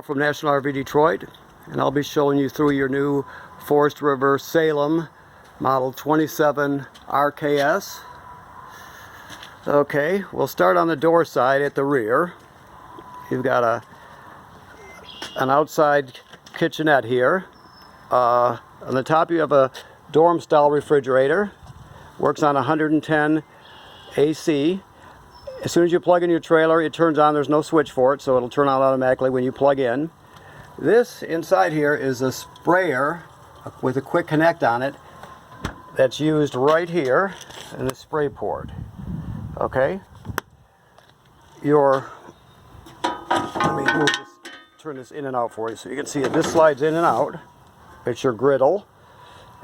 From National RV Detroit, and I'll be showing you through your new Forest River Salem model 27 RKS. Okay, we'll start on the door side at the rear. You've got an outside kitchenette here. On the top you have a dorm style refrigerator. Works on 110 AC. As soon as you plug in your trailer, it turns on. There's no switch for it, so it'll turn on automatically when you plug in. This inside here is a sprayer with a quick connect on it that's used right here in the spray port. Okay? Let me move this, turn this in and out for you so you can see it. This slides in and out. It's your griddle,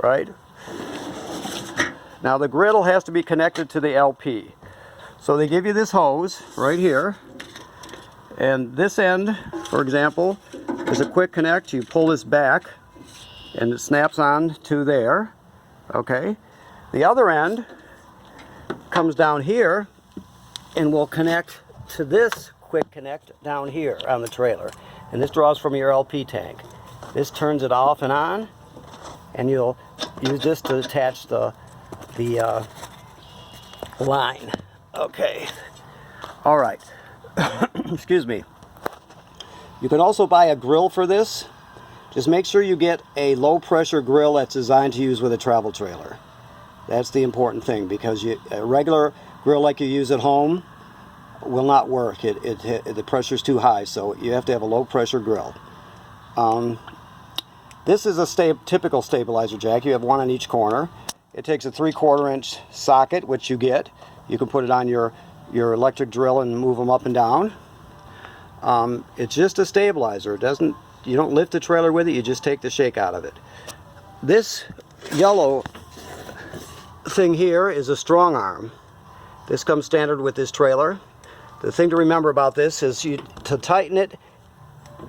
right? Now the griddle has to be connected to the LP. So they give you this hose right here, and this end, for example, is a quick connect. You pull this back and it snaps on to there. Okay, the other end comes down here and will connect to this quick connect down here on the trailer, and this draws from your LP tank. This turns it off and on, and you'll use this to attach the line. Okay, all right. Excuse me. You can also buy a grill for this. Just make sure you get a low pressure grill that's designed to use with a travel trailer. That's the important thing, because a regular grill like you use at home will not work. The pressure's too high, so you have to have a low pressure grill. This is a typical stabilizer jack. You have one on each corner. It takes a 3/4 inch socket, which you get. You can put it on your electric drill and move them up and down. It's just a stabilizer. You don't lift the trailer with it, you just take the shake out of it. This yellow thing here is a strong arm. This comes standard with this trailer. The thing to remember about this is to tighten it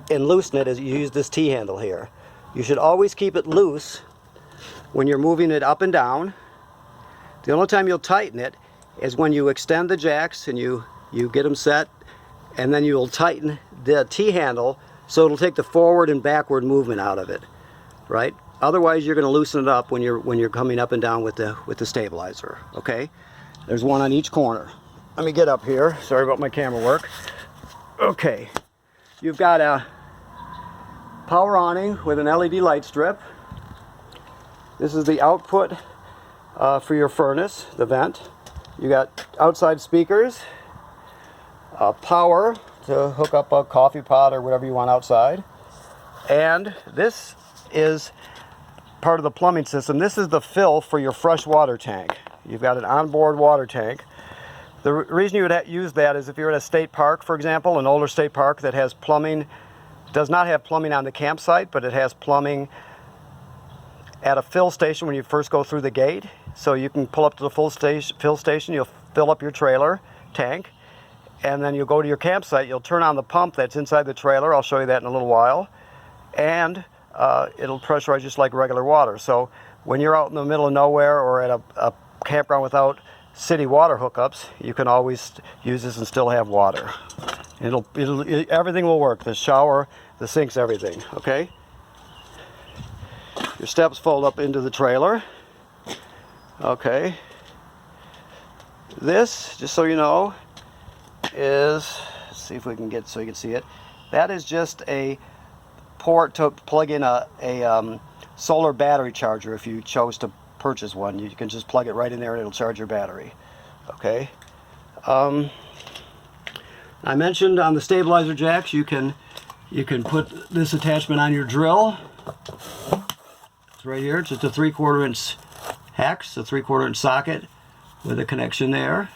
and loosen it, as you use this T-handle here. You should always keep it loose when you're moving it up and down. The only time you'll tighten it is when you extend the jacks and you get them set, and then you'll tighten the T-handle so it'll take the forward and backward movement out of it, right? Otherwise you're going to loosen it up when you're coming up and down with the stabilizer. Okay, there's one on each corner. Let me get up here. Sorry about my camera work. Okay, you've got a power awning with an LED light strip. This is the output for your furnace, the vent. You got outside speakers, power to hook up a coffee pot or whatever you want outside. And this is part of the plumbing system. This is the fill for your fresh water tank. You've got an onboard water tank. The reason you would use that is if you're at a state park, for example, an older state park that has plumbing, does not have plumbing on the campsite, but it has plumbing at a fill station when you first go through the gate. So you can pull up to the fill station, you'll fill up your trailer tank, and then you'll go to your campsite, you'll turn on the pump that's inside the trailer. I'll show you that in a little while. And it'll pressurize just like regular water. So when you're out in the middle of nowhere or at a campground without city water hookups, you can always use this and still have water. Everything will work. The shower, the sinks, everything. Okay? Your steps fold up into the trailer. Okay. This, just so you know, is, let's see if we can get so you can see it. That is just a port to plug in a solar battery charger. If you chose to purchase one, you can just plug it right in there and it'll charge your battery. Okay. I mentioned on the stabilizer jacks you can put this attachment on your drill. It's right here. It's just a 3/4 inch hex, a 3/4 inch socket with a connection there.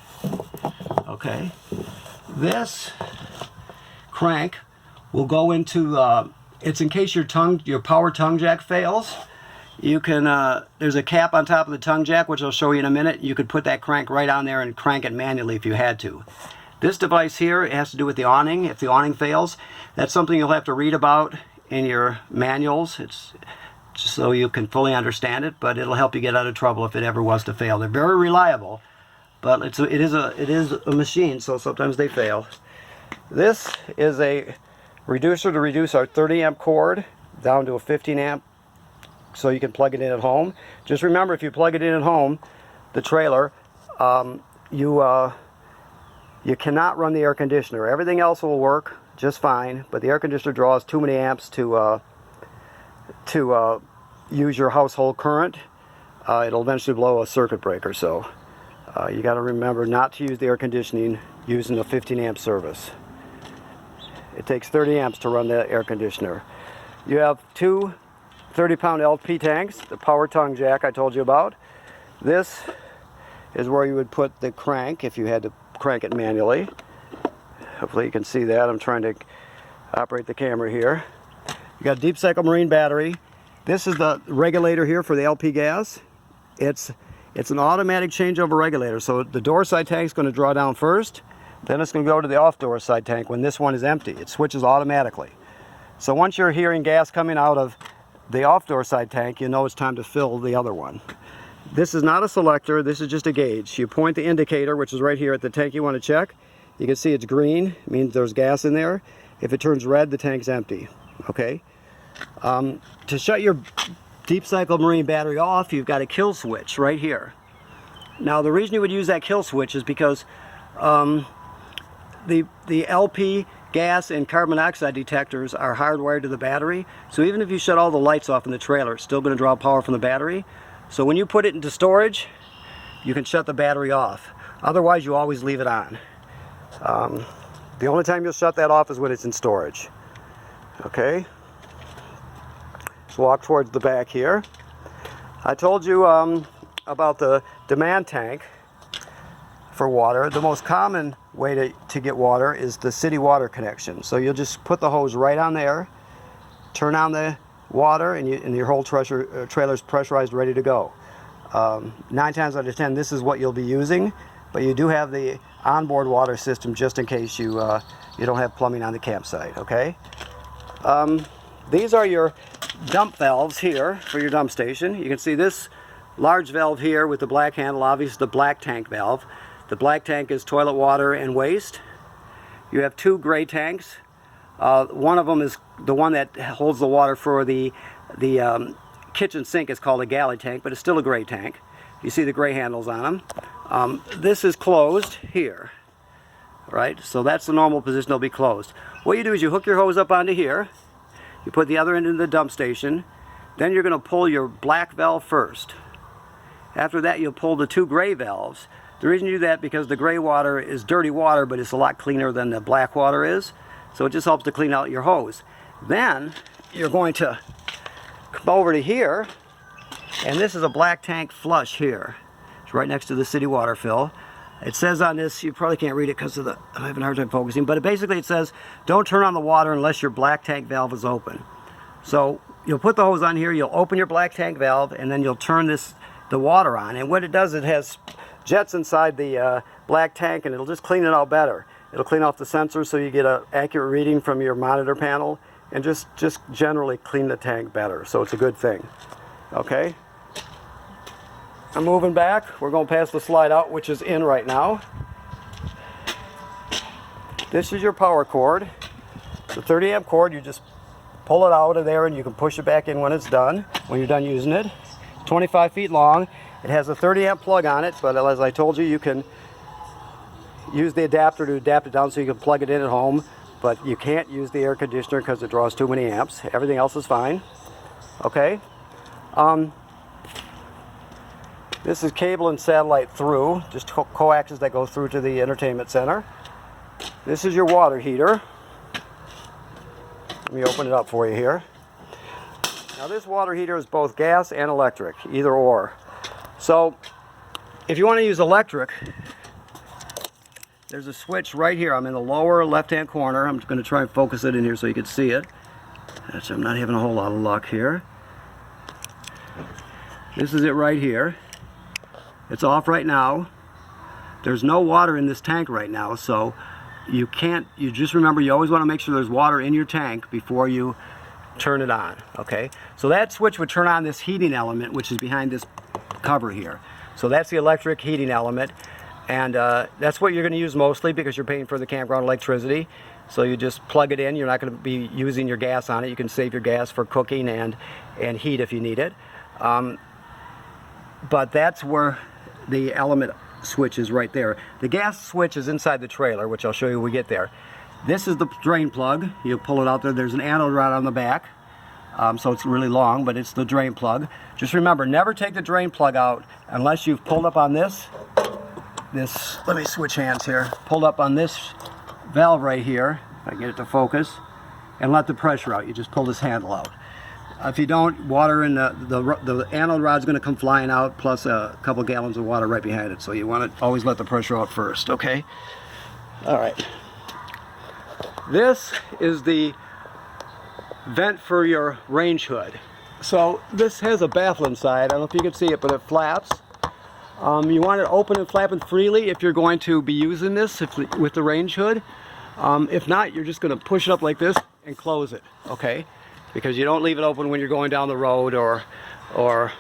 Okay. This crank will go into, it's in case your power tongue jack fails. You can, there's a cap on top of the tongue jack, which I'll show you in a minute. You could put that crank right on there and crank it manually if you had to. This device here, it has to do with the awning. If the awning fails, that's something you'll have to read about in your manuals. It's just so you can fully understand it, but it'll help you get out of trouble if it ever was to fail. They're very reliable, but it is a machine, so sometimes they fail. This is a reducer to reduce our 30 amp cord down to a 15 amp so you can plug it in at home. Just remember, if you plug it in at home, the trailer, you cannot run the air conditioner. Everything else will work just fine, but the air conditioner draws too many amps to use your household current. It'll eventually blow a circuit breaker, so you got to remember not to use the air conditioning using a 15 amp service. It takes 30 amps to run the air conditioner. You have two 30-pound LP tanks, the power tongue jack I told you about. This is where you would put the crank if you had to crank it manually. Hopefully you can see that. I'm trying to operate the camera here. You got a deep cycle marine battery. This is the regulator here for the LP gas. It's an automatic changeover regulator, so the door side tank is going to draw down first, then it's going to go to the off door side tank when this one is empty. It switches automatically. So once you're hearing gas coming out of the off door side tank, you know it's time to fill the other one. This is not a selector, this is just a gauge. You point the indicator, which is right here at the tank you want to check. You can see it's green, it means there's gas in there. If it turns red, the tank's empty. Okay? To shut your deep cycle marine battery off, you've got a kill switch right here. Now the reason you would use that kill switch is because the LP gas and carbon monoxide detectors are hardwired to the battery, so even if you shut all the lights off in the trailer, it's still going to draw power from the battery. So when you put it into storage, you can shut the battery off. Otherwise, you always leave it on. The only time you'll shut that off is when it's in storage. Okay? Let's walk towards the back here. I told you about the demand tank for water. The most common way to get water is the city water connection. So you'll just put the hose right on there, turn on the water, and your whole trailer's pressurized, ready to go. 9 times out of 10, this is what you'll be using, but you do have the onboard water system just in case you don't have plumbing on the campsite. Okay. These are your dump valves here for your dump station. You can see this large valve here with the black handle, obviously the black tank valve. The black tank is toilet water and waste. You have two gray tanks. One of them is the one that holds the water for the kitchen sink. Is called a galley tank, but it's still a gray tank. You see the gray handles on them. This is closed here, right? So that's the normal position. They'll be closed. What you do is you hook your hose up onto here. You put the other end in the dump station. Then you're going to pull your black valve first. After that, you'll pull the two gray valves. The reason you do that because the gray water is dirty water, but it's a lot cleaner than the black water is. So it just helps to clean out your hose. Then you're going to come over to here, and this is a black tank flush here. It's right next to the city water fill. It says on this, you probably can't read it because I'm having a hard time focusing, but basically it says, don't turn on the water unless your black tank valve is open. So you'll put the hose on here, you'll open your black tank valve, and then you'll turn the water on. And what it does, it has jets inside the black tank, and it'll just clean it out better. It'll clean off the sensors so you get an accurate reading from your monitor panel, and just generally clean the tank better. So it's a good thing. Okay? I'm moving back. We're going to pass the slide out, which is in right now. This is your power cord. The 30 amp cord, you just pull it out of there and you can push it back in when it's done, when you're done using it. 25 feet long. It has a 30 amp plug on it, but as I told you, you can use the adapter to adapt it down so you can plug it in at home, but you can't use the air conditioner because it draws too many amps. Everything else is fine. Okay? This is cable and satellite through, just coaxes that go through to the entertainment center. This is your water heater. Let me open it up for you here. Now this water heater is both gas and electric, either or. So if you want to use electric, there's a switch right here. I'm in the lower left-hand corner. I'm going to try and focus it in here so you can see it. I'm not having a whole lot of luck here. This is it right here. It's off right now. There's no water in this tank right now, so you just remember, you always want to make sure there's water in your tank before you turn it on. Okay, so that switch would turn on this heating element, which is behind this cover here. So that's the electric heating element, and that's what you're going to use mostly because you're paying for the campground electricity. So you just plug it in. You're not going to be using your gas on it. You can save your gas for cooking and heat if you need it. But that's where the element switch is, right there. The gas switch is inside the trailer, which I'll show you when we get there. This is the drain plug. You pull it out there. There's an anode rod on the back. So it's really long, but it's the drain plug. Just remember, never take the drain plug out unless you've pulled up on this, let me switch hands here, pulled up on this valve right here, if I can get it to focus, and let the pressure out. You just pull this handle out. If you don't, water in the anode rod's going to come flying out, plus a couple gallons of water right behind it. So you want to always let the pressure out first, okay? All right. This is the vent for your range hood. So this has a baffle inside. I don't know if you can see it, but it flaps. You want it open and flapping freely if you're going to be using this with the range hood. If not, you're just going to push it up like this and close it, okay? Because you don't leave it open when you're going down the road or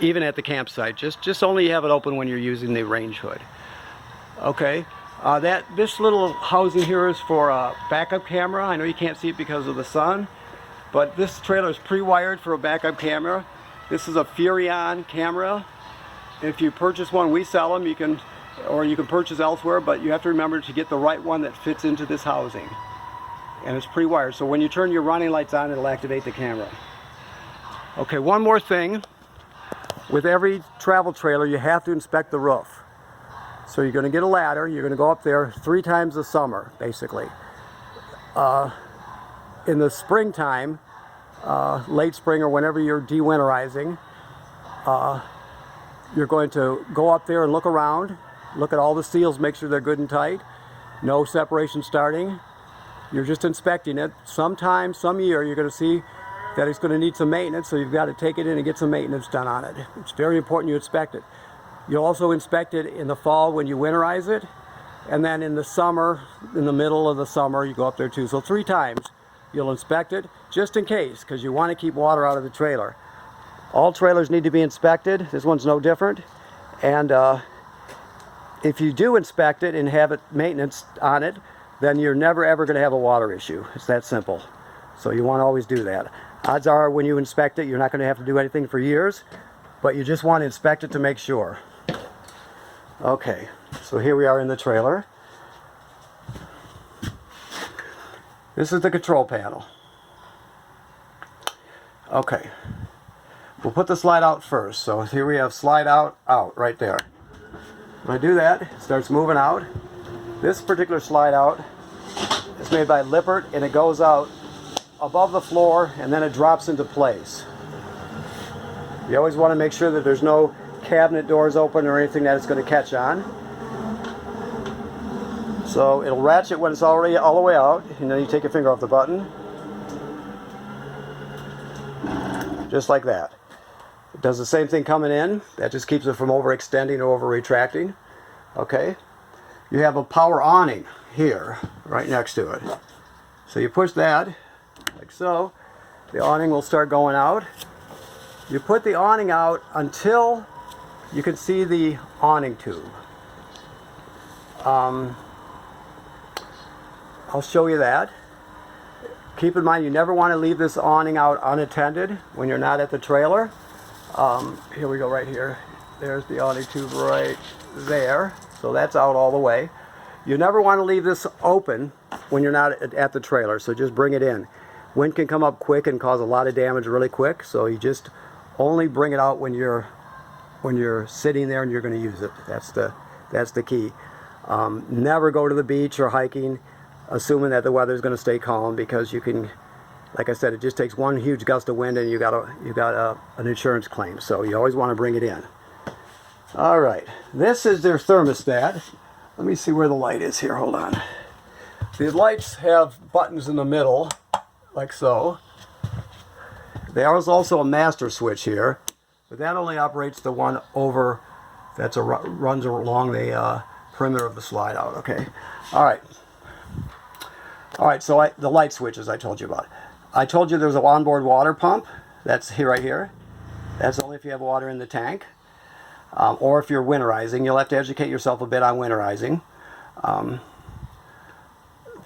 even at the campsite. Just only have it open when you're using the range hood, okay? This little housing here is for a backup camera. I know you can't see it because of the sun, but this trailer is pre-wired for a backup camera. This is a Furrion camera. If you purchase one, we sell them. You can purchase elsewhere, but you have to remember to get the right one that fits into this housing. And it's pre-wired, so when you turn your running lights on, it'll activate the camera. Okay, one more thing. With every travel trailer, you have to inspect the roof. So you're going to get a ladder. You're going to go up there 3 times a summer, basically. In the springtime, late spring or whenever you're de-winterizing, you're going to go up there and look around, look at all the seals, make sure they're good and tight, no separation starting. You're just inspecting it. Sometime, some year, you're going to see that it's going to need some maintenance, so you've got to take it in and get some maintenance done on it. It's very important you inspect it. You'll also inspect it in the fall when you winterize it, and then in the summer, in the middle of the summer, you go up there too. So 3 times you'll inspect it, just in case, because you want to keep water out of the trailer. All trailers need to be inspected. This one's no different. And if you do inspect it and have it maintenance on it, then you're never ever going to have a water issue. It's that simple. So you want to always do that. Odds are when you inspect it, you're not going to have to do anything for years, but you just want to inspect it to make sure. Okay, so here we are in the trailer. This is the control panel. Okay, we'll put the slide out first. So here we have slide out, out, right there. When I do that, it starts moving out. This particular slide out is made by Lippert, and it goes out above the floor and then it drops into place. You always want to make sure that there's no cabinet doors open or anything that it's going to catch on. So it'll ratchet when it's already all the way out, and then you take your finger off the button. Just like that. It does the same thing coming in. That just keeps it from overextending or over retracting. Okay. You have a power awning here, right next to it. So you push that, like so. The awning will start going out. You put the awning out until you can see the awning tube. I'll show you that. Keep in mind, you never want to leave this awning out unattended when you're not at the trailer. Here we go, right here. There's the awning tube right there. So that's out all the way. You never want to leave this open when you're not at the trailer, so just bring it in. Wind can come up quick and cause a lot of damage really quick, so you just only bring it out when you're sitting there and you're going to use it. That's the key. Never go to the beach or hiking assuming that the weather is going to stay calm, because you can, like I said, it just takes one huge gust of wind and you got an insurance claim. So you always want to bring it in. All right, this is their thermostat. Let me see where the light is here. Hold on. The lights have buttons in the middle, like so. There is also a master switch here, but that only operates the one over that runs along the perimeter of the slide out. Okay. All right. So the light switches I told you about. I told you there's an onboard water pump. That's here, right here. That's only if you have water in the tank. Or if you're winterizing. You'll have to educate yourself a bit on winterizing.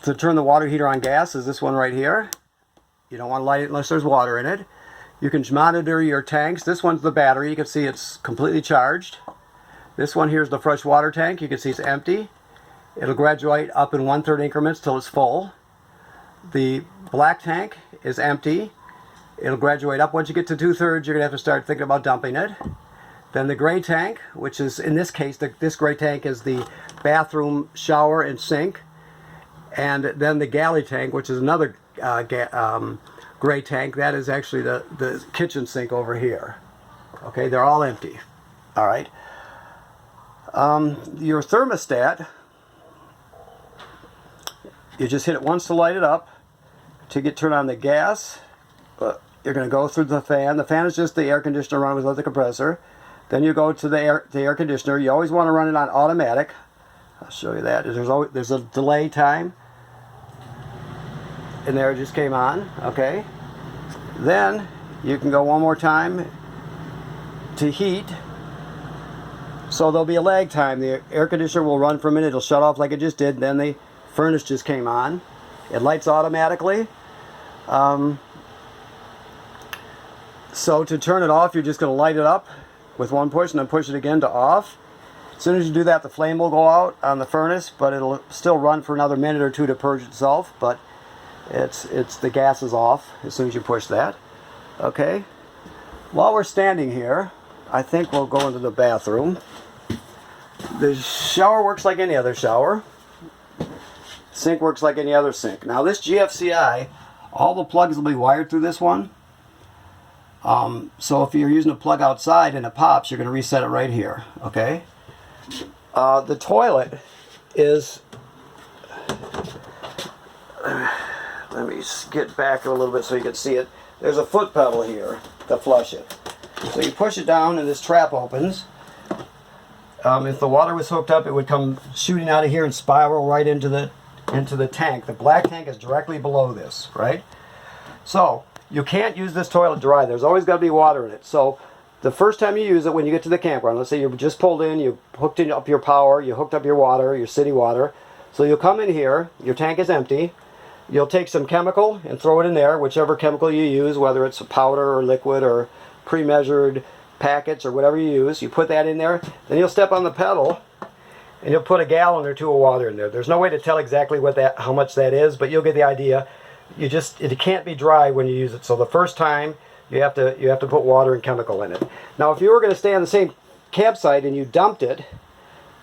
to turn the water heater on gas is this one right here. You don't want to light it unless there's water in it. You can monitor your tanks. This one's the battery. You can see it's completely charged. This one here is the fresh water tank. You can see it's empty. It'll graduate up in 1/3 increments till it's full. The black tank is empty. It'll graduate up. Once you get to 2/3, you're going to have to start thinking about dumping it. Then the gray tank, which is, in this case, this gray tank is the bathroom, shower, and sink. And then the galley tank, which is another gray tank, that is actually the kitchen sink over here. Okay, they're all empty. All right. Your thermostat, you just hit it once to light it up. To turn on the gas, you're going to go through the fan. The fan is just the air conditioner running without the compressor. Then you go to the air conditioner. You always want to run it on automatic. I'll show you that. There's a delay time. And there it just came on. Okay. Then you can go one more time to heat. So there'll be a lag time. The air conditioner will run for a minute. It'll shut off like it just did. Then the furnace just came on. It lights automatically. So to turn it off, you're just going to light it up with one push and then push it again to off. As soon as you do that, the flame will go out on the furnace, but it'll still run for another minute or two to purge itself. But the gas is off as soon as you push that. Okay. While we're standing here, I think we'll go into the bathroom. The shower works like any other shower. Sink works like any other sink. Now this GFCI, all the plugs will be wired through this one. So if you're using a plug outside and it pops, you're going to reset it right here. Okay. The toilet is, let me get back a little bit so you can see it. There's a foot pedal here to flush it. So you push it down and this trap opens. If the water was hooked up, it would come shooting out of here and spiral right into the tank. The black tank is directly below this, right? So you can't use this toilet dry. There's always got to be water in it. So the first time you use it, when you get to the campground, let's say you just pulled in, you hooked up your power, you hooked up your water, your city water. So you'll come in here, your tank is empty. You'll take some chemical and throw it in there, whichever chemical you use, whether it's a powder or liquid or pre-measured packets or whatever you use. You put that in there, then you'll step on the pedal and you'll put a gallon or two of water in there. There's no way to tell exactly how much that is, but you'll get the idea. It can't be dry when you use it. So the first time you have to put water and chemical in it. Now if you were going to stay on the same campsite and you dumped it,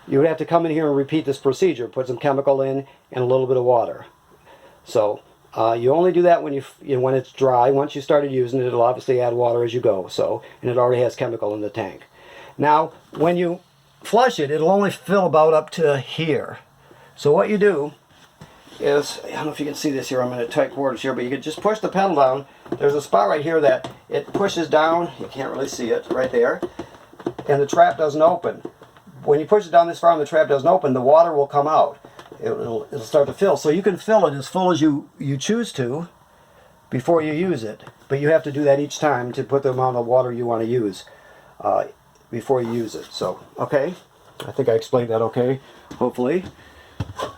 you would have to come in here and repeat this procedure. Put some chemical in and a little bit of water. So you only do that when when it's dry. Once you started using it, it'll obviously add water as you go. So, and it already has chemical in the tank. Now, when you flush it, it'll only fill about up to here. So what you do is, I don't know if you can see this here, I'm in a tight quarters here, but you can just push the pedal down. There's a spot right here that it pushes down. You can't really see it right there. And the trap doesn't open. When you push it down this far and the trap doesn't open, the water will come out. It'll start to fill. So you can fill it as full as you choose to before you use it. But you have to do that each time to put the amount of water you want to use before you use it. So, okay. I think I explained that okay, hopefully.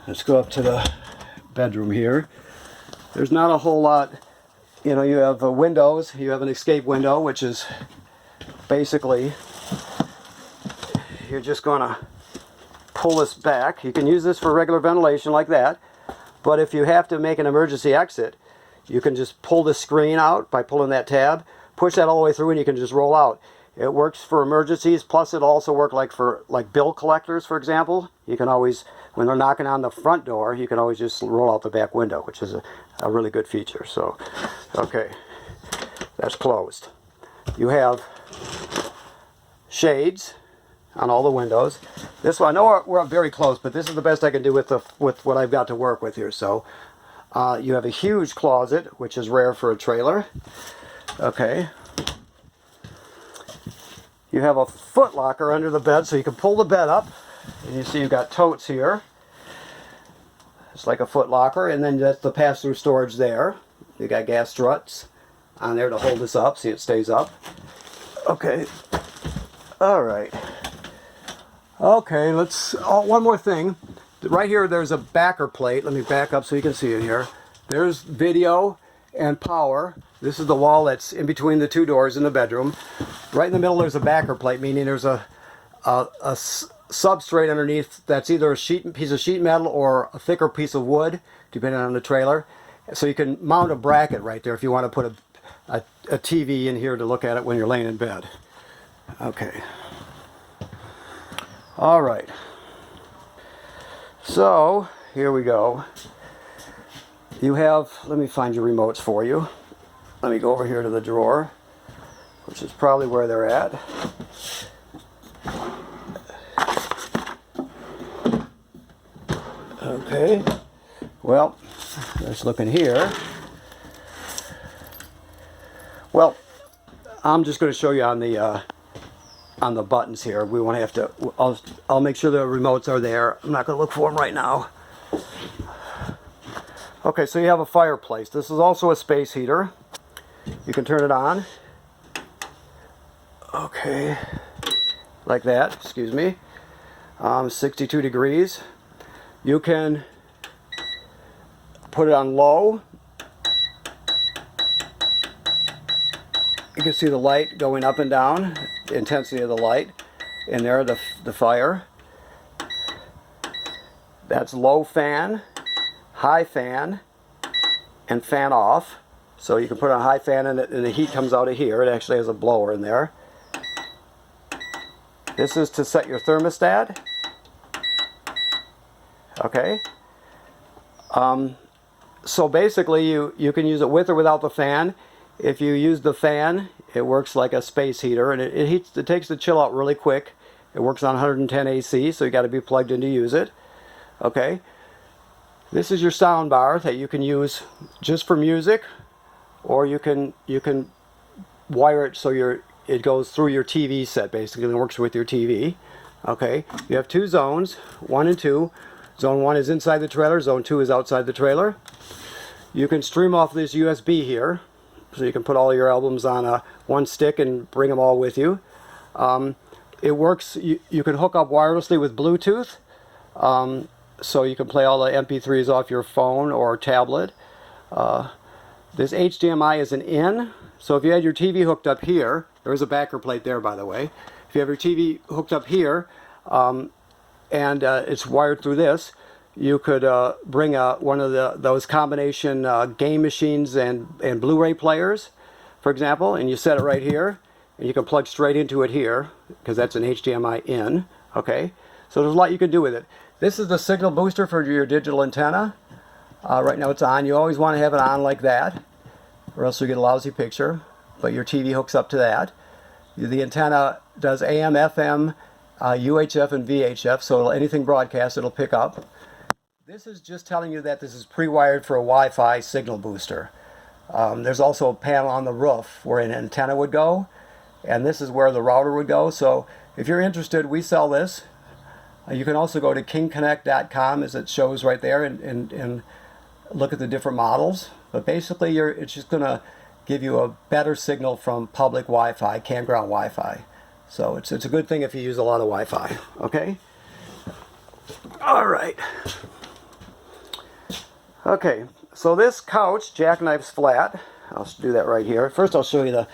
Let's go up to the bedroom here. There's not a whole lot. You know, you have windows. You have an escape window, which is basically, you're just going to pull this back. You can use this for regular ventilation like that, but if you have to make an emergency exit, you can just pull the screen out by pulling that tab, push that all the way through, and you can just roll out. It works for emergencies, plus it'll also work for bill collectors, for example. You can always, when they're knocking on the front door, you can always just roll out the back window, which is a really good feature. So, okay, that's closed. You have shades on all the windows. This one, I know we're very close, but this is the best I can do with what I've got to work with here. So you have a huge closet, which is rare for a trailer. Okay. You have a foot locker under the bed, so you can pull the bed up, and you see you've got totes here. It's like a foot locker, and then that's the pass-through storage there. You got gas struts on there to hold this up, see it stays up. Okay. All right. Okay, one more thing. right here there's a backer plate. Let me back up so you can see it here. There's video and power. This is the wall that's in between the two doors in the bedroom. Right in the middle there's a backer plate, meaning there's a substrate underneath that's either a piece of sheet metal or a thicker piece of wood, depending on the trailer. So you can mount a bracket right there if you want to put a TV in here to look at it when you're laying in bed. Okay. All right. So here we go. You have, let me find your remotes for you. Let me go over here to the drawer, which is probably where they're at. Okay. Well, let's look in here. Well, I'm just going to show you on the buttons here. We won't have to. I'll make sure the remotes are there. I'm not going to look for them right now. Okay, so you have a fireplace. This is also a space heater. You can turn it on. Okay, like that. Excuse me. 62 degrees. You can put it on low. You can see the light going up and down, the intensity of the light in there, the fire. That's low fan, high fan, and fan off. So you can put on a high fan and the heat comes out of here. It actually has a blower in there. This is to set your thermostat. Okay. So basically you can use it with or without the fan. If you use the fan, it works like a space heater, and it takes the chill out really quick. It works on 110 AC, so you got to be plugged in to use it. Okay. This is your sound bar that you can use just for music, or you can wire it so it goes through your TV set basically and works with your TV. Okay. You have two zones, 1 and 2. Zone 1 is inside the trailer, Zone 2 is outside the trailer. You can stream off this USB here, so you can put all your albums on one stick and bring them all with you. It works, you can hook up wirelessly with Bluetooth, so you can play all the MP3s off your phone or tablet. This HDMI is an in, so if you had your TV hooked up here, there's a backer plate there by the way. If you have your TV hooked up here, and it's wired through this, you could bring one of those combination game machines and Blu-ray players, for example, and you set it right here, and you can plug straight into it here, because that's an HDMI in. Okay, so there's a lot you can do with it. This is the signal booster for your digital antenna. Right now it's on. You always want to have it on like that, or else you get a lousy picture, but your TV hooks up to that. The antenna does AM, FM, UHF, and VHF, so anything broadcast it'll pick up. This is just telling you that this is pre-wired for a Wi-Fi signal booster. There's also a panel on the roof where an antenna would go, and this is where the router would go. So if you're interested, we sell this. You can also go to kingconnect.com, as it shows right there, and look at the different models. But basically, it's just going to give you a better signal from public Wi-Fi, campground Wi-Fi. So it's a good thing if you use a lot of Wi-Fi. Okay? All right. Okay, so this couch jackknifes flat. I'll do that right here. First I'll show you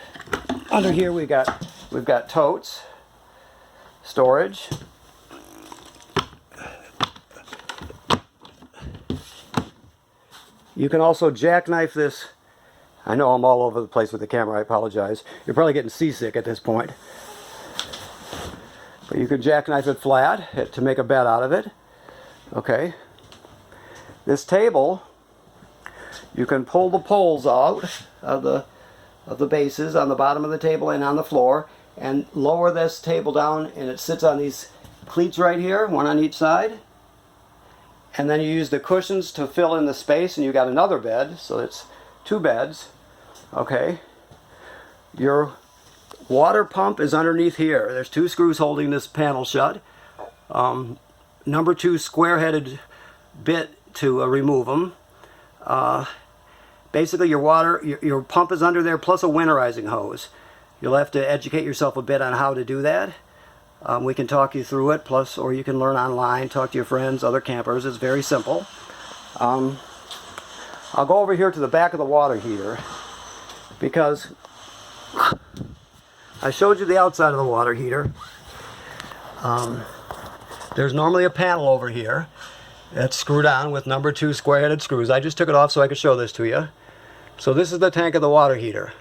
under here we've got totes, storage. You can also jackknife this. I know I'm all over the place with the camera, I apologize. You're probably getting seasick at this point. But you can jackknife it flat to make a bed out of it. Okay. This table, you can pull the poles out of the bases on the bottom of the table and on the floor, and lower this table down, and it sits on these cleats right here, one on each side. And then you use the cushions to fill in the space, and you got another bed, so it's 2 beds. Okay. Your water pump is underneath here. There's 2 screws holding this panel shut. Number 2 square-headed bit to remove them. Basically your pump is under there plus a winterizing hose. You'll have to educate yourself a bit on how to do that. We can talk you through it, plus, or you can learn online, talk to your friends, other campers. It's very simple. I'll go over here to the back of the water heater because I showed you the outside of the water heater. There's normally a panel over here that's screwed on with number 2 square-headed screws. I just took it off so I could show this to you. So this is the tank of the water heater.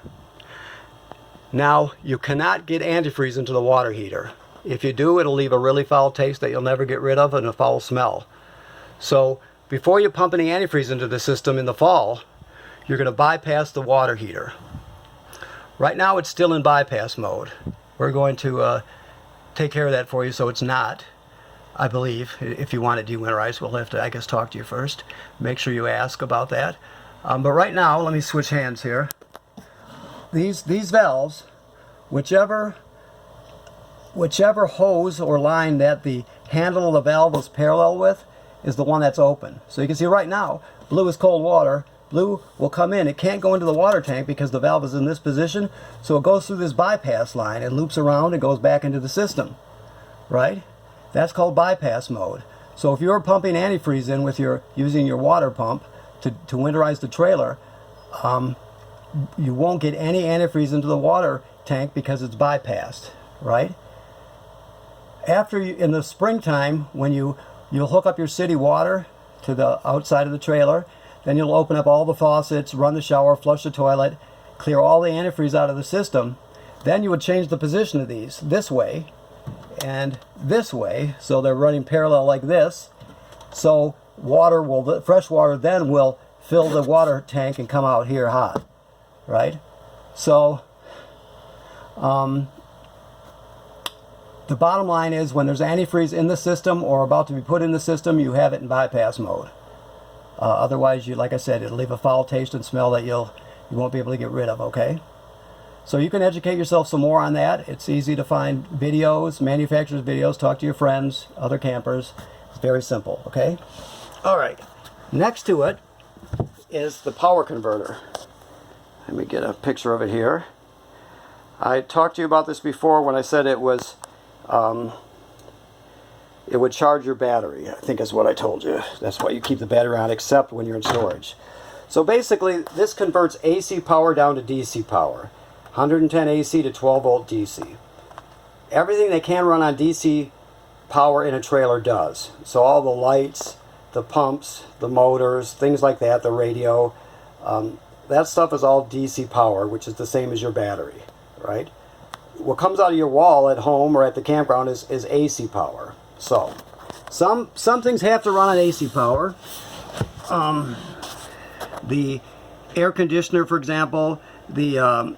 Now, you cannot get antifreeze into the water heater. If you do, it'll leave a really foul taste that you'll never get rid of and a foul smell. So before you pump any antifreeze into the system in the fall, you're going to bypass the water heater. Right now it's still in bypass mode. We're going to take care of that for you so it's not, I believe. If you want it dewinterized, we'll have to, I guess, talk to you first. Make sure you ask about that. But right now, let me switch hands here. These valves, whichever hose or line that the handle of the valve is parallel with is the one that's open. So you can see right now, blue is cold water. Blue will come in. It can't go into the water tank because the valve is in this position, so it goes through this bypass line and loops around and goes back into the system, right? That's called bypass mode. So if you're pumping antifreeze in with using your water pump to winterize the trailer, you won't get any antifreeze into the water tank because it's bypassed, right? In the springtime, when you'll hook up your city water to the outside of the trailer, then you'll open up all the faucets, run the shower, flush the toilet, clear all the antifreeze out of the system. Then you would change the position of these this way and this way, so they're running parallel like this. So fresh water then will fill the water tank and come out here hot, right? So the bottom line is, when there's antifreeze in the system or about to be put in the system, you have it in bypass mode. Otherwise, like I said, it'll leave a foul taste and smell that you won't be able to get rid of, okay? So you can educate yourself some more on that. It's easy to find videos, manufacturers' videos, talk to your friends, other campers. It's very simple, okay? All right, next to it is the power converter. Let me get a picture of it here. I talked to you about this before when I said it would charge your battery, I think is what I told you. That's why you keep the battery on, except when you're in storage. So basically, this converts AC power down to DC power. 110 AC to 12 volt DC. Everything they can run on DC power in a trailer does. So all the lights, the pumps, the motors, things like that, the radio, that stuff is all DC power, which is the same as your battery, right? What comes out of your wall at home or at the campground is AC power. So some things have to run on AC power. The air conditioner, for example, the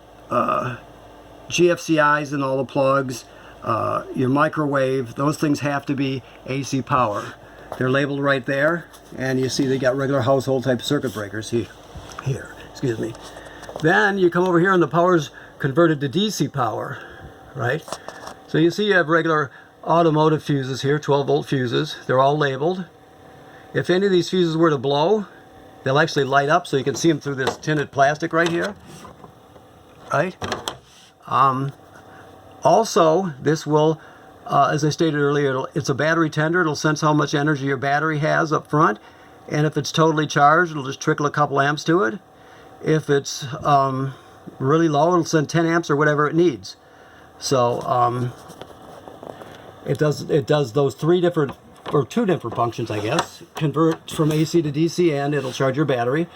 GFCIs and all the plugs, your microwave, those things have to be AC power. They're labeled right there, and you see they got regular household type circuit breakers here. Excuse me. Then you come over here and the power's converted to DC power, right? So you see you have regular automotive fuses here, 12 volt fuses. They're all labeled. If any of these fuses were to blow, they'll actually light up so you can see them through this tinted plastic right here, right? Also, this will, as I stated earlier, it's a battery tender. It'll sense how much energy your battery has up front, and if it's totally charged, it'll just trickle a couple amps to it. If it's really low, it'll send 10 amps or whatever it needs. So it does those two different functions, I guess. Convert from AC to DC, and it'll charge your battery.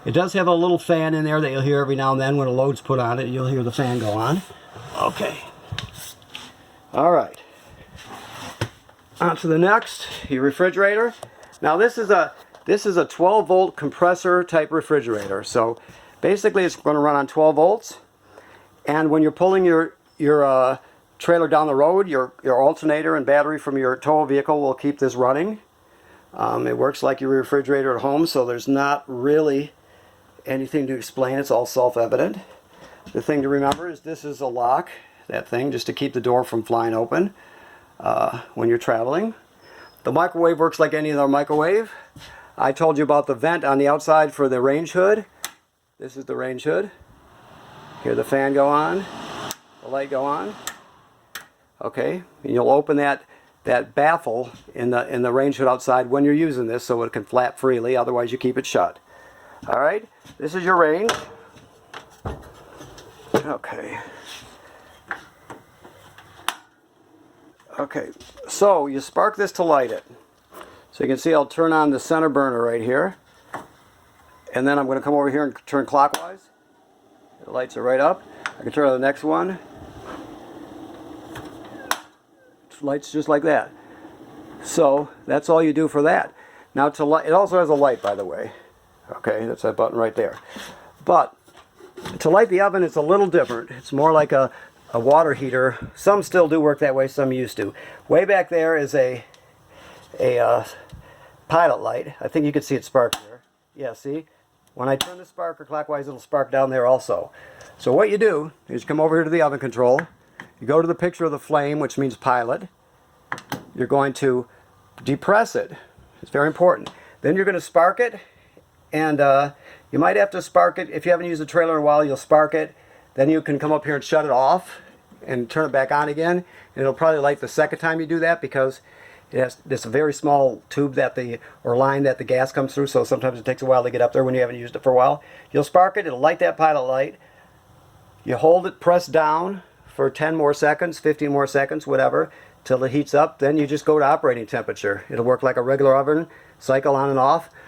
It does have a little fan in there that you'll hear every now and then when a load's put on it. You'll hear the fan go on. Okay. All right. On to the next, your refrigerator. Now this is a 12 volt compressor type refrigerator. So basically it's going to run on 12 volts. And when you're pulling your trailer down the road, your alternator and battery from your tow vehicle will keep this running. It works like your refrigerator at home, so there's not really anything to explain. It's all self-evident. The thing to remember is this is a lock, that thing, just to keep the door from flying open when you're traveling. The microwave works like any other microwave. I told you about the vent on the outside for the range hood. This is the range hood. Hear the fan go on, the light go on. Okay, and you'll open that baffle in the range hood outside when you're using this, so it can flap freely. Otherwise, you keep it shut. All right, this is your range. Okay. Okay, so you spark this to light it. So you can see I'll turn on the center burner right here. And then I'm going to come over here and turn clockwise. The lights are right up. I can turn on the next one. Lights just like that. So that's all you do for that. Now to light, it also has a light, by the way. Okay, that's that button right there. But to light the oven, it's a little different. It's more like a water heater. Some still do work that way, some used to. Way back there is a pilot light. I think you can see it spark there. Yeah, see? When I turn the sparker clockwise, it'll spark down there also. So what you do is you come over here to the oven control. You go to the picture of the flame, which means pilot. You're going to depress it. It's very important. Then you're going to spark it. And you might have to spark it. If you haven't used the trailer in a while, you'll spark it. Then you can come up here and shut it off and turn it back on again. And it'll probably light the second time you do that, because it's a very small tube or line that the gas comes through, so sometimes it takes a while to get up there when you haven't used it for a while. You'll spark it, it'll light that pilot light. You hold it pressed down for 10 more seconds, 15 more seconds, whatever, till it heats up. Then you just go to operating temperature. It'll work like a regular oven, cycle on and off.